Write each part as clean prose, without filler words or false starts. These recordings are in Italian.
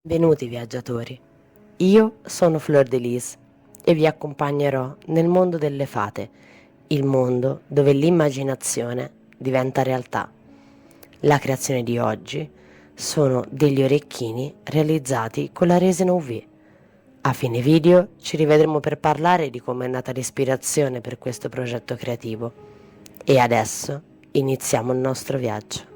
Benvenuti viaggiatori, io sono Fleur de Lis e vi accompagnerò nel mondo delle fate, il mondo dove l'immaginazione diventa realtà. La creazione di oggi sono degli orecchini realizzati con la resina UV. A fine video ci rivedremo per parlare di come è nata l'ispirazione per questo progetto creativo. E adesso iniziamo il nostro viaggio.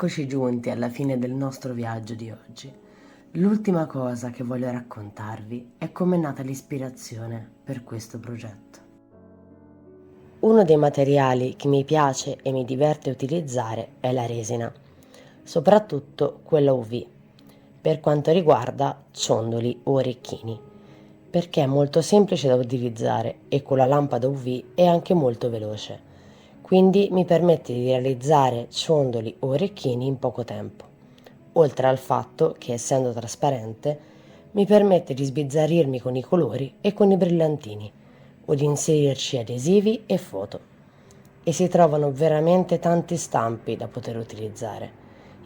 Eccoci giunti alla fine del nostro viaggio di oggi. L'ultima cosa che voglio raccontarvi è come è nata l'ispirazione per questo progetto. Uno dei materiali che mi piace e mi diverte utilizzare è la resina, soprattutto quella UV, per quanto riguarda ciondoli o orecchini, perché è molto semplice da utilizzare e con la lampada UV è anche molto veloce. Quindi mi permette di realizzare ciondoli o orecchini in poco tempo, oltre al fatto che, essendo trasparente, mi permette di sbizzarrirmi con i colori e con i brillantini, o di inserirci adesivi e foto. E si trovano veramente tanti stampi da poter utilizzare.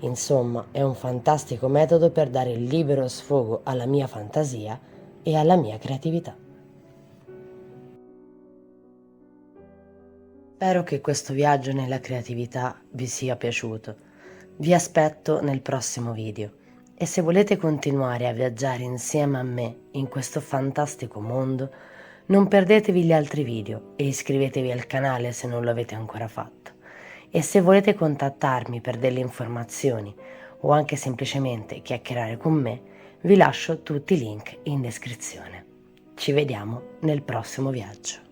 Insomma, è un fantastico metodo per dare il libero sfogo alla mia fantasia e alla mia creatività. Spero che questo viaggio nella creatività vi sia piaciuto. Vi aspetto nel prossimo video e se volete continuare a viaggiare insieme a me in questo fantastico mondo, non perdetevi gli altri video e iscrivetevi al canale se non lo avete ancora fatto. E se volete contattarmi per delle informazioni o anche semplicemente chiacchierare con me, vi lascio tutti i link in descrizione. Ci vediamo nel prossimo viaggio.